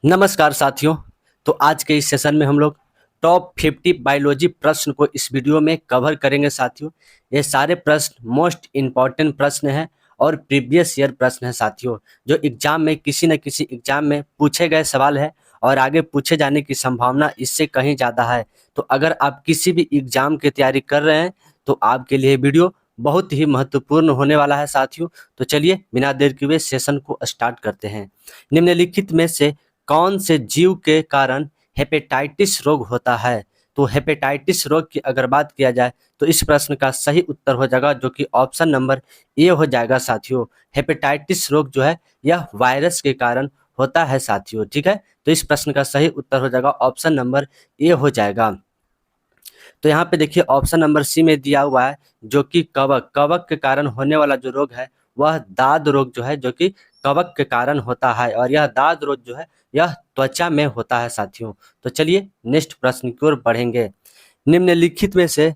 नमस्कार साथियों। तो आज के इस सेशन में हम लोग टॉप 50 बायोलॉजी प्रश्न को इस वीडियो में कवर करेंगे साथियों। ये सारे प्रश्न मोस्ट इम्पॉर्टेंट प्रश्न हैं और प्रीवियस ईयर प्रश्न हैं साथियों, जो एग्जाम में किसी न किसी एग्जाम में पूछे गए सवाल है और आगे पूछे जाने की संभावना इससे कहीं ज़्यादा है। तो अगर आप किसी भी एग्जाम की तैयारी कर रहे हैं तो आपके लिए वीडियो बहुत ही महत्वपूर्ण होने वाला है साथियों। तो चलिए बिना देर किए सेशन को स्टार्ट करते हैं। निम्नलिखित में से कौन से जीव के कारण हेपेटाइटिस रोग होता है? तो हेपेटाइटिस रोग की अगर बात किया जाए तो इस प्रश्न का सही उत्तर हो जाएगा, जो कि ऑप्शन नंबर ए हो जाएगा साथियों। हेपेटाइटिस रोग जो है यह वायरस के कारण होता है साथियों, ठीक है। तो इस प्रश्न का सही उत्तर हो जाएगा ऑप्शन नंबर ए हो जाएगा। तो यहाँ पे देखिए ऑप्शन नंबर सी में दिया हुआ है, जो कि कवक कवक के कारण होने वाला जो रोग है वह दाद रोग जो है, जो कि कवक के कारण होता है, और यह दाद रोग जो है यह त्वचा में होता है साथियों। तो चलिए नेक्स्ट प्रश्न की ओर बढ़ेंगे। निम्नलिखित में से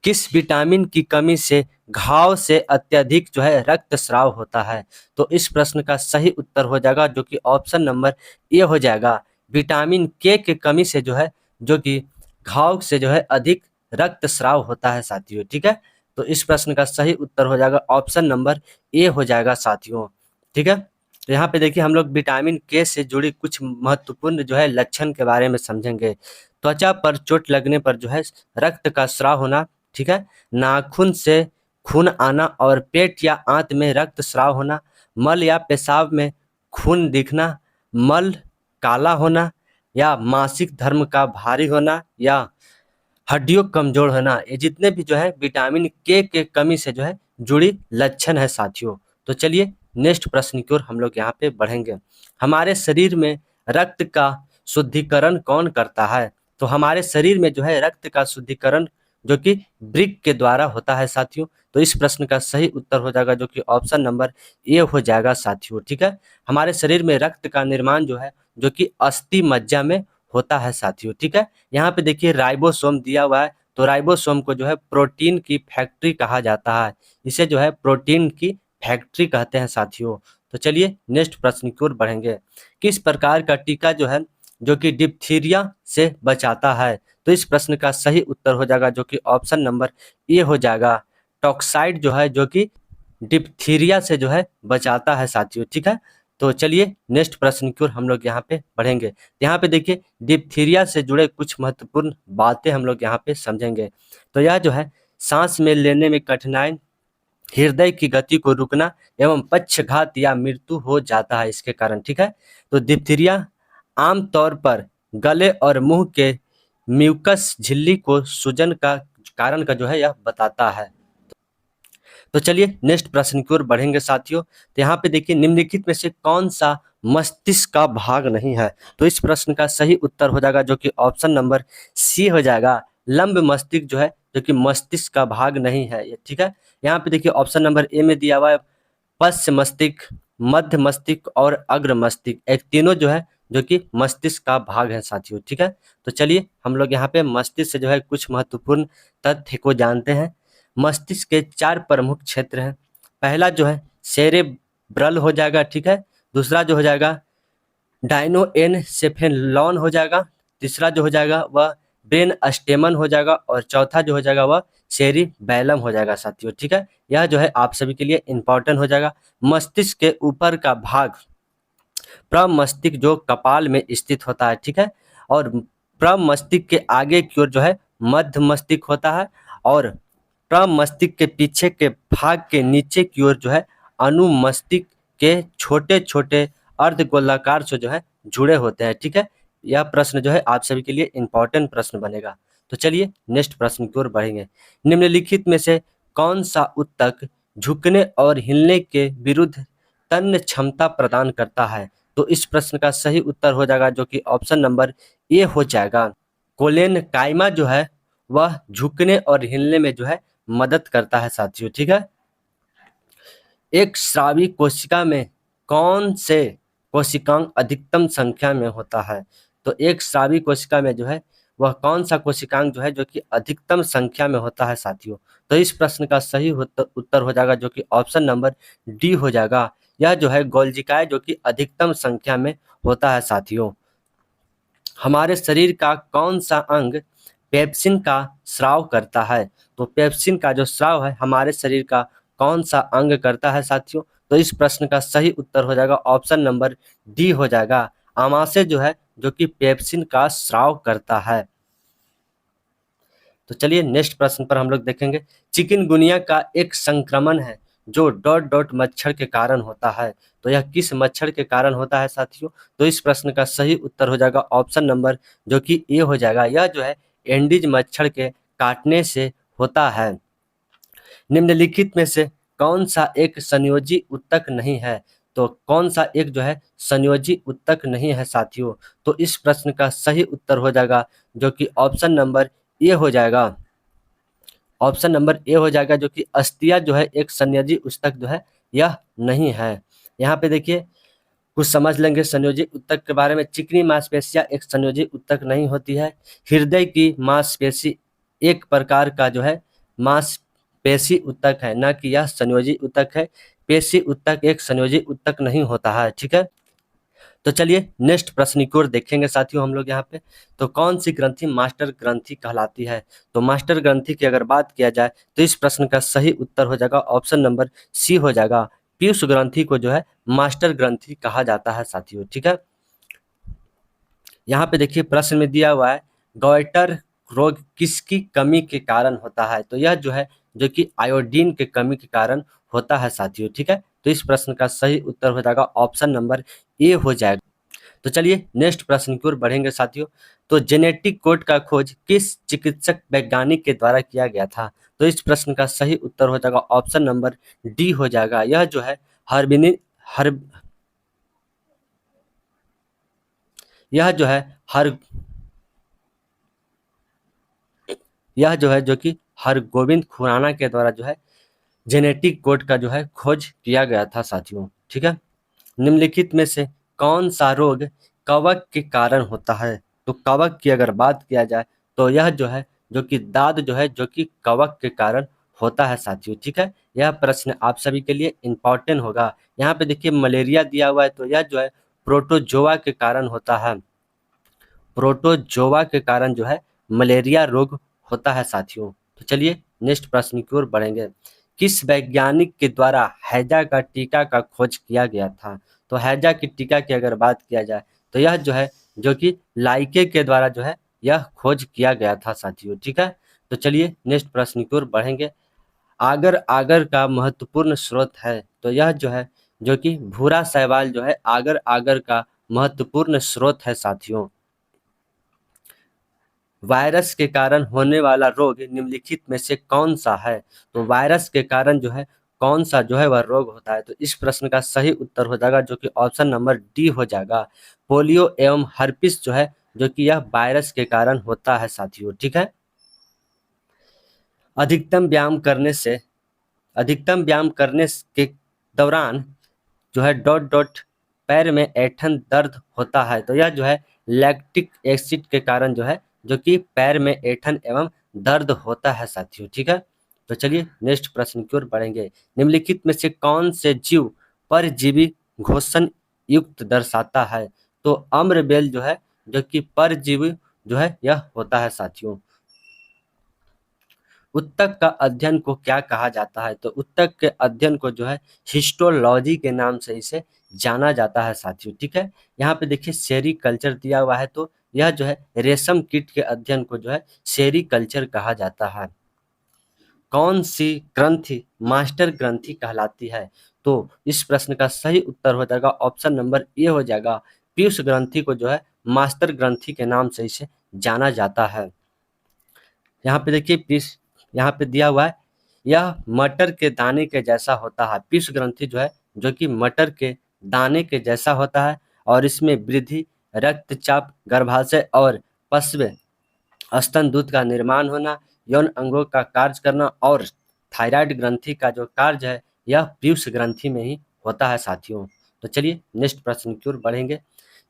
किस विटामिन की कमी से घाव से अत्यधिक जो है रक्तस्राव होता है? तो इस प्रश्न का सही उत्तर हो जाएगा, जो कि ऑप्शन नंबर ए हो जाएगा। विटामिन के कमी से जो है, जो कि घाव से जो है अधिक रक्तस्राव होता है साथियों, ठीक है। तो इस प्रश्न का सही उत्तर हो जाएगा ऑप्शन नंबर ए हो जाएगा साथियों, ठीक है। तो यहाँ पे देखिए हम लोग विटामिन के से जुड़ी कुछ महत्वपूर्ण जो है लक्षण के बारे में समझेंगे। त्वचा पर चोट लगने पर जो है रक्त का स्राव होना, ठीक है। नाखून से खून आना और पेट या आंत में रक्त स्राव होना, मल या पेशाब में खून दिखना, मल काला होना, या मासिक धर्म का भारी होना, या हड्डियों कमजोर होना। ये जितने भी जो है विटामिन के कमी से जो है जुड़ी लक्षण है साथियों। तो चलिए नेक्स्ट प्रश्न की ओर हम लोग यहाँ पे बढ़ेंगे। हमारे शरीर में रक्त का शुद्धिकरण कौन करता है? तो हमारे शरीर में जो है रक्त का शुद्धिकरण जो कि वृक्क के द्वारा होता है साथियों। तो इस प्रश्न का सही उत्तर हो जाएगा, जो कि ऑप्शन नंबर ए हो जाएगा साथियों, ठीक है। हमारे शरीर में रक्त का निर्माण जो है, जो कि अस्थि मज्जा में होता है साथियों, ठीक है। यहाँ पे देखिए राइबोसोम दिया हुआ है, तो राइबोसोम को जो है प्रोटीन की फैक्ट्री कहा जाता है। इसे जो है प्रोटीन की फैक्ट्री कहते हैं साथियों। तो चलिए नेक्स्ट प्रश्न की ओर बढ़ेंगे। किस प्रकार का टीका जो है, जो कि डिप्थीरिया से बचाता है? तो इस प्रश्न का सही उत्तर हो जाएगा, जो कि ऑप्शन नंबर ए हो जाएगा। टॉक्साइड जो है, जो कि डिप्थीरिया से जो है बचाता है साथियों, ठीक है। तो चलिए नेक्स्ट प्रश्न की ओर हम लोग यहाँ पे बढ़ेंगे। यहाँ पे देखिए डिप्थीरिया से जुड़े कुछ महत्वपूर्ण बातें हम लोग यहाँ पे समझेंगे। तो यह जो है सांस में लेने में कठिनाई, हृदय की गति को रुकना एवं पक्षघात या मृत्यु हो जाता है इसके कारण, ठीक है। तो डिप्थीरिया आमतौर पर गले और मुंह के म्यूकस झिल्ली को सूजन का कारण का जो है यह बताता है। तो चलिए नेक्स्ट प्रश्न की ओर बढ़ेंगे साथियों। तो यहाँ पे देखिए निम्नलिखित में से कौन सा मस्तिष्क का भाग नहीं है? तो इस प्रश्न का सही उत्तर हो जाएगा, जो कि ऑप्शन नंबर सी हो जाएगा। लंब मस्तिष्क जो है, जो कि मस्तिष्क का भाग नहीं है ये, ठीक है। यहाँ पे देखिए ऑप्शन नंबर ए में दिया हुआ है पश्च मस्तिष्क, मध्य मस्तिष्क और अग्र मस्तिष्क, एक तीनों जो है जो कि मस्तिष्क का भाग है साथियों, ठीक है। तो चलिए हम लोग यहाँ पे मस्तिष्क से जो है कुछ महत्वपूर्ण तथ्य को जानते हैं। मस्तिष्क के 4 प्रमुख क्षेत्र हैं। पहला जो है सेरेब्रल हो जाएगा, ठीक है। दूसरा जो हो जाएगा डायनोएनसेफेलॉन हो जाएगा। तीसरा जो हो जाएगा वह ब्रेन स्टेमन हो जाएगा, और चौथा जो हो जाएगा वह सेरिबैलम हो जाएगा साथियों, ठीक है। यह जो है आप सभी के लिए इंपॉर्टेंट हो जाएगा। मस्तिष्क के ऊपर का भाग प्रमस्तिष्क जो कपाल में स्थित होता है, ठीक है। और प्रमस्तिष्क के आगे की ओर जो है मध्य मस्तिष्क होता है, और प्रमस्तिष्क के पीछे के भाग के नीचे की ओर जो है अनुमस्तिष्क के छोटे छोटे अर्धगोलाकार से जो है जुड़े होते हैं, ठीक है। यह प्रश्न जो है आप सभी के लिए इंपॉर्टेंट प्रश्न बनेगा। तो चलिए नेक्स्ट प्रश्न की ओर बढ़ेंगे। निम्नलिखित में से कौन सा ऊतक झुकने और हिलने के विरुद्ध तन्य क्षमता प्रदान करता है? तो इस प्रश्न का सही उत्तर हो जाएगा, जो कि ऑप्शन नंबर ए हो जाएगा। कोलेन काइमा जो है वह झुकने और हिलने में जो है मदद करता है साथियों, ठीक है। एक स्रावी कोशिका में कौन से कोशिकांग अधिकतम संख्या में होता है? तो एक स्रावी कोशिका में जो है वह कौन सा कोशिकांग जो है जो कि अधिकतम संख्या में होता है साथियों? तो इस प्रश्न का सही उत्तर हो जाएगा, जो कि ऑप्शन नंबर डी हो जाएगा। यह जो है गोल्जिकाय जो कि अधिकतम संख्या में होता है साथियों। हमारे शरीर का कौन सा अंग पेप्सिन का स्राव करता है? तो पेप्सिन का जो स्राव है हमारे शरीर का कौन सा अंग करता है साथियों? तो इस प्रश्न का सही उत्तर हो जाएगा ऑप्शन नंबर डी हो जाएगा, आमाशय जो है जो कि पेप्सिन का स्राव करता है। तो चलिए नेक्स्ट प्रश्न पर हम लोग देखेंगे। चिकनगुनिया का एक संक्रमण है जो डॉट डॉट मच्छर के कारण होता है, तो यह किस मच्छर के कारण होता है साथियों? तो इस प्रश्न का सही उत्तर हो जाएगा ऑप्शन नंबर जो कि ए हो जाएगा, यह जो है एंडीज मच्छर के काटने से होता है। निम्नलिखित में से कौन सा एक संयोजी उत्तक नहीं है? तो कौन सा एक जो है संयोजी उत्तक नहीं है साथियों? तो इस प्रश्न का सही उत्तर हो जाएगा जो कि ऑप्शन नंबर ए हो जाएगा, ऑप्शन नंबर ए हो जाएगा, जो कि अस्थिया जो है एक संयोजी उत्तक जो है यह नहीं है। यहाँ पे देखिए कुछ समझ लेंगे संयोजी उत्तक के बारे में। चिकनी मांसपेशियां एक संयोजी उत्तक नहीं होती है। हृदय की मांसपेशी एक प्रकार का जो है मांसपेशी उत्तक है, ना कि यह संयोजी उत्तक है। पेशी उत्तक एक संयोजी उत्तक नहीं होता है, ठीक है। तो चलिए नेक्स्ट प्रश्न की ओर देखेंगे साथियों हम लोग यहाँ पे। तो कौन सी ग्रंथि मास्टर ग्रंथि कहलाती है? तो मास्टर ग्रंथि की अगर बात किया जाए तो इस प्रश्न का सही उत्तर हो जाएगा ऑप्शन नंबर सी हो जाएगा, पीयूष ग्रंथि को जो है मास्टर ग्रंथि कहा जाता है साथियों, ठीक है। यहाँ पे देखिए प्रश्न में दिया हुआ है गॉइटर रोग किसकी कमी के कारण होता है? तो यह जो है जो कि आयोडीन के कमी के कारण होता है साथियों, ठीक है। तो इस प्रश्न का सही उत्तर हो जाएगा ऑप्शन नंबर ए हो जाएगा। तो चलिए नेक्स्ट प्रश्न की ओर बढ़ेंगे साथियों। तो जेनेटिक कोड का खोज किस चिकित्सक वैज्ञानिक के द्वारा किया गया था? तो इस प्रश्न का सही उत्तर हो जाएगा ऑप्शन नंबर डी हो जाएगा, यह जो है हर्बिनी हर यह जो है हर यह जो है जो कि हरगोविंद खुराना के द्वारा जो है जेनेटिक कोड का जो है खोज किया गया था साथियों, ठीक है। निम्नलिखित में से कौन सा रोग कवक के कारण होता है? तो कवक की अगर बात किया जाए तो यह जो है जो कि दाद जो है जो कि कवक के कारण होता है साथियों, ठीक है। यह प्रश्न आप सभी के लिए इंपॉर्टेंट होगा। यहाँ पे देखिए मलेरिया दिया हुआ है, तो यह जो है प्रोटोजोआ के कारण होता है, प्रोटोजोआ के कारण जो है मलेरिया रोग होता है साथियों। तो चलिए नेक्स्ट प्रश्न की ओर बढ़ेंगे। किस वैज्ञानिक के द्वारा हैजा का टीका का खोज किया गया था? तो हैजा की टीका की अगर बात किया जाए तो यह जो है जो कि लाइके के द्वारा जो है यह खोज किया गया था साथियों, ठीक है। तो चलिए नेक्स्ट प्रश्न की ओर बढ़ेंगे। आगर आगर का महत्वपूर्ण स्रोत है? तो यह जो है जो कि भूरा शैवाल जो है आगर आगर का महत्वपूर्ण स्रोत है साथियों। वायरस के कारण होने वाला रोग निम्नलिखित में से कौन सा है? तो वायरस के कारण जो है कौन सा जो है वह रोग होता है? तो इस प्रश्न का सही उत्तर हो जाएगा जो कि ऑप्शन नंबर डी हो जाएगा, पोलियो एवं हर्पिस जो है जो कि यह वायरस के कारण होता है साथियों, ठीक है। अधिकतम व्यायाम करने से अधिकतम व्यायाम करने के दौरान जो है डॉट डॉट पैर में ऐंठन दर्द होता है, तो यह जो है लैक्टिक एसिड के कारण जो है जो कि पैर में ऐंठन एवं दर्द होता है साथियों, ठीक है। तो चलिए नेक्स्ट प्रश्न की ओर बढ़ेंगे। निम्नलिखित में से कौन से जीव परजीवी घोषण युक्त दर्शाता है? तो अम्रबेल जो है जो कि परजीवी जो है यह होता है साथियों। उत्तक का अध्ययन को क्या कहा जाता है? तो उत्तक के अध्ययन को जो है हिस्टोलॉजी के नाम से इसे जाना जाता है साथियों, ठीक है। यहाँ पे देखिए सेरीकल्चर दिया हुआ है, तो यह जो है रेशम कीट के अध्ययन को जो है सेरीकल्चर कहा जाता है। कौन सी ग्रंथि मास्टर ग्रंथि कहलाती है? तो इस प्रश्न का सही उत्तर हो जाएगा ऑप्शन नंबर ए हो जाएगा, पीयूष ग्रंथि को जो है मास्टर ग्रंथि के नाम से इसे जाना जाता है। यहाँ पे देखिए पीस यहाँ पे दिया हुआ है, यह मटर के दाने के जैसा होता है। पीस ग्रंथि जो है जो कि मटर के दाने के जैसा होता है और इसमें वृद्धि, रक्तचाप, गर्भाशय और पश्व स्तन दूध का निर्माण होना, यौन अंगों का कार्य करना और थायराइड ग्रंथि का जो कार्य है यह पीयूष ग्रंथि में ही होता है साथियों। तो चलिए नेक्स्ट प्रश्न की ओर बढ़ेंगे।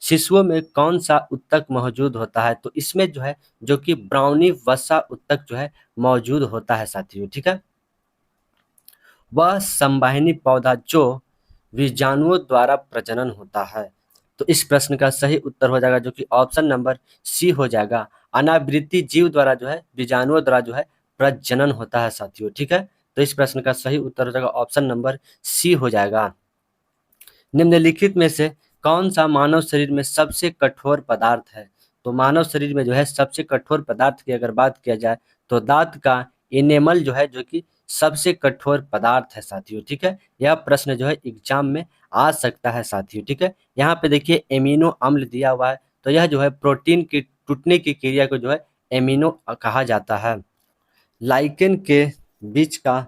शिशुओं में कौन सा उत्तक मौजूद होता है? तो इसमें जो है जो कि ब्राउनी वसा उत्तक जो है मौजूद होता है साथियों, ठीक है। वह संवाहिनी पौधा जो बीजाणुओं द्वारा प्रजनन होता है। तो इस प्रश्न का सही उत्तर हो जाएगा जो कि ऑप्शन नंबर सी हो जाएगा। अनावृत्ति जीव द्वारा जो है, बीजाणुओं द्वारा जो है प्रजनन होता है साथियों, ठीक है। तो इस प्रश्न का सही उत्तर हो जाएगा ऑप्शन नंबर सी हो जाएगा। निम्नलिखित में से कौन सा मानव शरीर में सबसे कठोर पदार्थ है? तो मानव शरीर में जो है सबसे कठोर पदार्थ की अगर बात किया जाए तो दांत का एनेमल जो है जो कि सबसे कठोर पदार्थ है साथियों, ठीक है। यह प्रश्न जो है एग्जाम में आ सकता है साथियों, ठीक है। यहाँ पे देखिए एमिनो अम्ल दिया हुआ है, तो यह जो है प्रोटीन की टूटने की क्रिया को जो है एमिनो कहा जाता है। लाइकेन के बीच का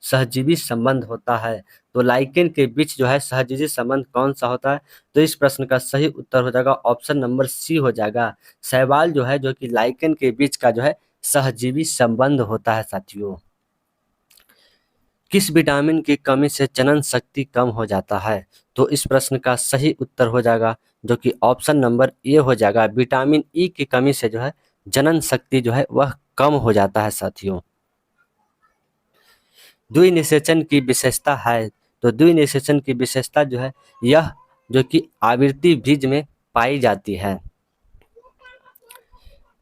सहजीवी संबंध होता है, तो लाइकेन के बीच जो है सहजीवी संबंध कौन सा होता है? तो इस प्रश्न का सही उत्तर हो जाएगा ऑप्शन नंबर सी हो जाएगा। शैवाल जो है जो कि लाइकेन के बीच का जो है सहजीवी संबंध होता है साथियों। किस विटामिन की कमी से जनन शक्ति कम हो जाता है? तो इस प्रश्न का सही उत्तर हो जाएगा जो कि ऑप्शन नंबर ए हो जाएगा। विटामिन ई की कमी से जो है जनन शक्ति जो है वह कम हो जाता है साथियों। द्विनिषेचन की विशेषता है, तो द्विनिषेचन की विशेषता जो है यह जो कि आवृत्ति बीज में पाई जाती है।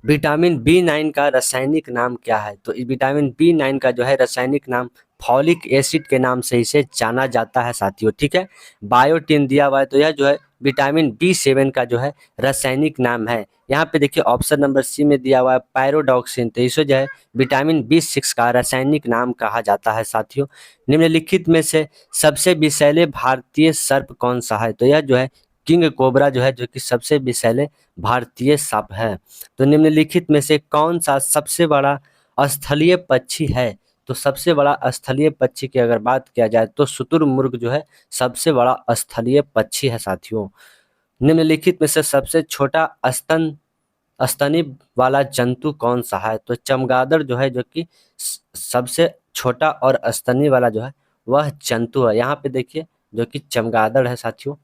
विटामिन B9 का रासायनिक नाम क्या है? तो इस विटामिन B9 का जो है रासायनिक नाम फॉलिक एसिड के नाम से इसे जाना जाता है साथियों, ठीक है। बायोटिन दिया हुआ है, तो यह जो है विटामिन B7 का जो है रासायनिक नाम है। यहाँ पे देखिए ऑप्शन नंबर सी में दिया हुआ है पायरोडॉक्सिन, तो इसे जो है विटामिन B6 का रासायनिक नाम कहा जाता है साथियों। निम्नलिखित में से सबसे विषैले भारतीय सर्प कौन सा है? तो यह जो है किंग कोबरा जो है जो कि सबसे विषैले भारतीय सांप है। तो निम्नलिखित में से कौन सा सबसे बड़ा स्थलीय पक्षी है? तो सबसे बड़ा स्थलीय पक्षी की अगर बात किया जाए तो शुतुरमुर्ग जो है सबसे बड़ा स्थलीय पक्षी है साथियों। निम्नलिखित में से सबसे छोटा स्तनी वाला जंतु कौन सा है? तो चमगादड़ जो है जो कि सबसे छोटा और स्तनी वाला जो है वह जंतु है। यहाँ पे देखिए जो कि चमगादड़ है साथियों।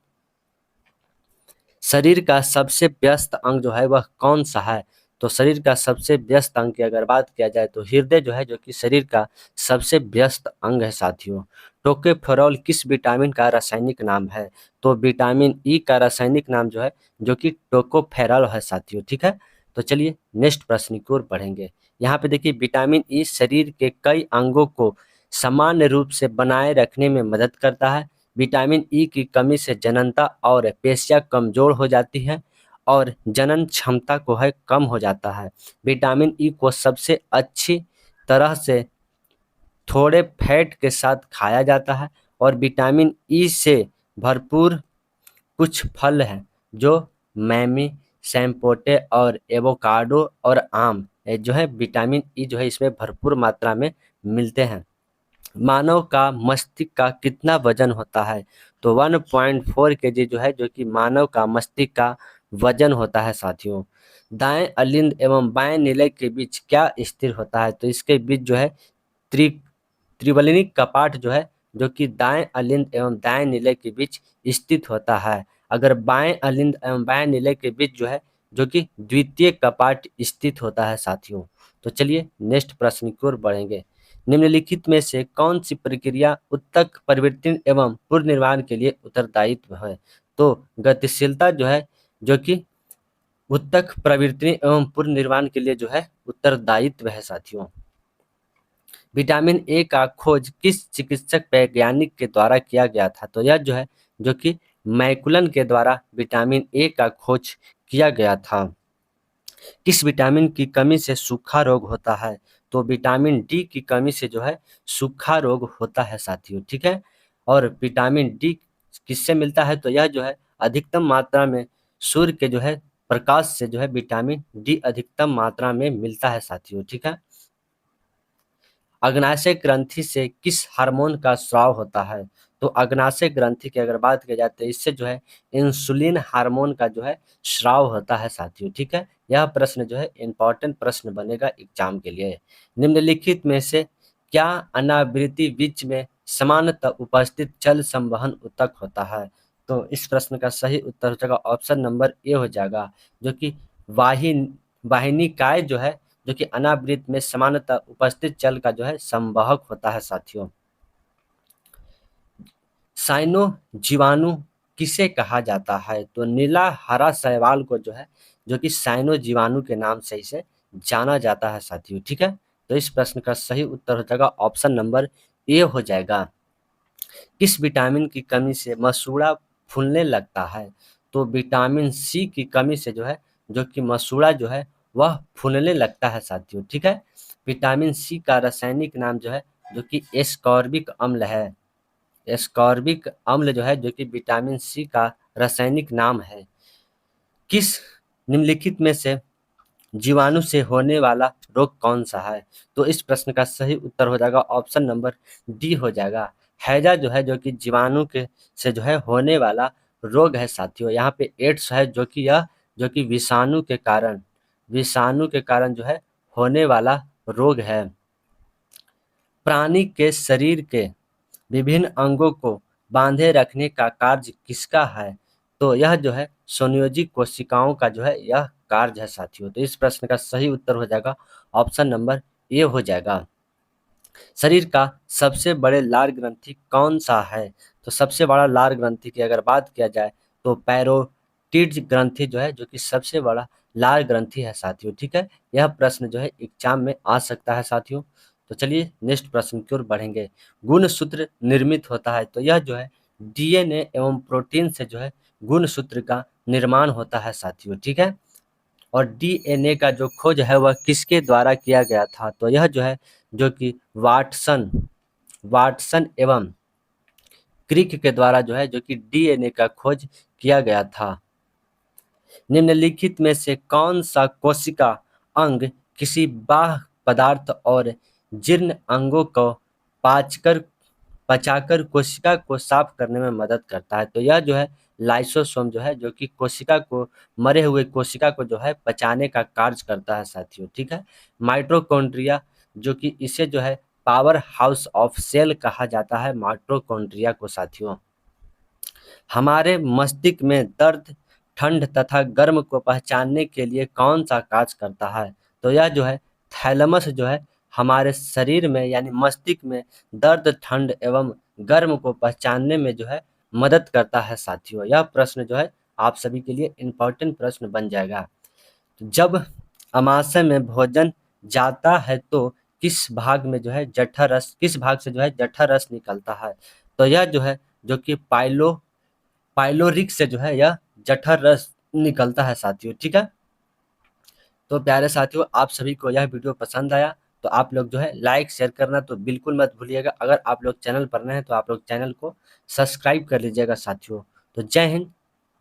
शरीर का सबसे व्यस्त अंग जो है वह कौन सा है? तो शरीर का सबसे व्यस्त अंग की अगर बात किया जाए तो हृदय जो है जो कि शरीर का सबसे व्यस्त अंग है साथियों। टोकोफेरॉल किस विटामिन का रासायनिक नाम है? तो विटामिन ई का रासायनिक नाम जो है जो कि टोकोफेरॉल है साथियों, ठीक है। तो चलिए नेक्स्ट प्रश्न की ओर बढ़ेंगे। यहाँ पे देखिए विटामिन ई शरीर के कई अंगों को सामान्य रूप से बनाए रखने में मदद करता है। विटामिन ई की कमी से जननता और पेशियां कमजोर हो जाती हैं और जनन क्षमता को है कम हो जाता है। विटामिन ई को सबसे अच्छी तरह से थोड़े फैट के साथ खाया जाता है और विटामिन ई से भरपूर कुछ फल हैं जो मैमी, सैम्पोटे और एवोकाडो और आम जो है विटामिन ई जो है इसमें भरपूर मात्रा में मिलते हैं। मानव का मस्तिष्क का कितना वजन होता है? तो 1.4 केजी जो है जो कि मानव का मस्तिष्क का वजन होता है साथियों। दाएं अलिंद एवं बाएं निलय के बीच क्या स्थिर होता है? तो इसके बीच जो है त्रि त्रिवलिनिक कपाट जो है जो कि दाएं अलिंद एवं दाएं निलय के बीच स्थित होता है। अगर बाएं अलिंद एवं बाएं निलय के बीच जो है जो कि द्वितीय कपाट स्थित होता है साथियों। तो चलिए नेक्स्ट प्रश्न की ओर बढ़ेंगे। निम्नलिखित में से कौन सी प्रक्रिया उत्तक परिवर्तन एवं पुनर्निर्माण के लिए उत्तरदायित्व है? तो गतिशीलता जो है जो कि उत्तक प्रवृत्ति एवं पुनर्निर्माण के लिए जो है उत्तरदायित्व है साथियों। विटामिन ए का खोज किस चिकित्सक वैज्ञानिक के द्वारा किया गया था? तो यह जो है जो कि मैकुलन के द्वारा विटामिन ए का खोज किया गया था। किस विटामिन की कमी से सूखा रोग होता है? तो विटामिन डी की कमी से जो है सूखा रोग होता है साथियों, ठीक है। और विटामिन डी किससे मिलता है? तो यह जो है अधिकतम मात्रा में सूर्य के जो है प्रकाश से जो है विटामिन डी अधिकतम मात्रा में मिलता है साथियों, ठीक है। अग्नाशय ग्रंथि से किस हार्मोन का स्राव होता है? तो अग्नाशय ग्रंथि की अगर बात की जाती है इससे जो है इंसुलिन हार्मोन का जो है स्राव होता है साथियों, ठीक है। यह प्रश्न जो है इंपॉर्टेंट प्रश्न बनेगा एग्जाम के लिए। निम्नलिखित में से क्या अनावृति बीज में समानतः उपस्थित जल संवहन ऊतक होता है? तो इस प्रश्न का सही उत्तर हो जाएगा ऑप्शन नंबर ए हो जाएगा जो कि वाहिनिकाय जो है जो कि अनावृत में सामान्यतः उपस्थित जल का जो है संवाहक होता है साथियों। साइनो जीवाणु किसे कहा जाता है? तो नीला हरा शैवाल को जो है जो कि साइनो जीवाणु के नाम से इसे जाना जाता है साथियों। ठीक है, तो इस प्रश्न का सही उत्तर हो जाएगा ऑप्शन नंबर ए हो जाएगा। किस विटामिन की कमी से मसूड़ा फूलने लगता है? तो विटामिन सी की कमी से जो है जो कि मसूड़ा जो है वह फूलने लगता है साथियों। ठीक है, विटामिन सी का रासायनिक नाम जो है जो कि एस्कॉर्बिक अम्ल है। एस्कॉर्बिक अम्ल जो है जो कि विटामिन सी का रासायनिक नाम है। किस निम्नलिखित में से जीवाणु से होने वाला रोग कौन सा है? तो इस प्रश्न का सही उत्तर हो जाएगा ऑप्शन नंबर डी हो जाएगा। हैजा जो है जो कि जीवाणु के से जो है होने वाला रोग है साथियों। यहाँ पे एड्स है जो कि यह जो कि विषाणु के कारण जो है होने वाला रोग है। प्राणी के शरीर के विभिन्न अंगों को बांधे रखने का कार्य किसका है? तो यह जो है संयोजी कोशिकाओं का जो है यह कार्य है साथियों। तो इस प्रश्न का सही उत्तर हो जाएगा ऑप्शन नंबर ए हो जाएगा। शरीर का सबसे बड़े लार ग्रंथि कौन सा है? तो सबसे बड़ा लार ग्रंथि की अगर बात किया जाए तो पैरोटिड ग्रंथि जो है जो कि सबसे बड़ा लार ग्रंथि है साथियों। ठीक है, यह प्रश्न जो है एग्जाम में आ सकता है साथियों। तो चलिए नेक्स्ट प्रश्न की ओर बढ़ेंगे। गुणसूत्र निर्मित होता है, तो यह जो है डीएनए एवं प्रोटीन से जो है गुणसूत्र का निर्माण होता है साथियों। ठीक है, और डीएनए का जो खोज है वह किसके द्वारा किया गया था? तो यह जो है जो कि वाटसन वाटसन एवं क्रिक के द्वारा जो है जो कि डीएनए का खोज किया गया था। निम्नलिखित में से कौन सा कोशिका अंग किसी बाह्य पदार्थ और जीर्ण अंगों को पाचकर पचाकर कोशिका को साफ करने में मदद करता है? तो यह जो है लाइसोसोम जो है जो कि कोशिका को मरे हुए कोशिका को जो है पचाने का कार्य करता है साथियों। ठीक है, माइटोकॉन्ड्रिया जो कि इसे जो है पावर हाउस ऑफ सेल कहा जाता है माइटोकॉन्ड्रिया को साथियों। हमारे मस्तिष्क में दर्द, ठंड तथा गर्म को पहचानने के लिए कौन सा कार्य करता है? तो यह जो है थैलेमस जो है हमारे शरीर में यानी मस्तिष्क में दर्द, ठंड एवं गर्म को पहचानने में जो है मदद करता है साथियों। यह प्रश्न जो है आप सभी के लिए इम्पोर्टेंट प्रश्न बन जाएगा। जब अमाशय में भोजन जाता है तो किस भाग में जो है जठर रस किस भाग से जो है जठर रस निकलता है? तो यह जो है जो कि पाइलोरिक से जो है यह जठर रस निकलता है साथियों। ठीक है, तो प्यारे साथियों आप सभी को यह वीडियो पसंद आया तो आप लोग जो है लाइक शेयर करना तो बिल्कुल मत भूलिएगा। अगर आप लोग चैनल पर नए हैं तो आप लोग चैनल को सब्सक्राइब कर लीजिएगा साथियों। तो जय हिंद,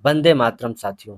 वंदे मातरम साथियों।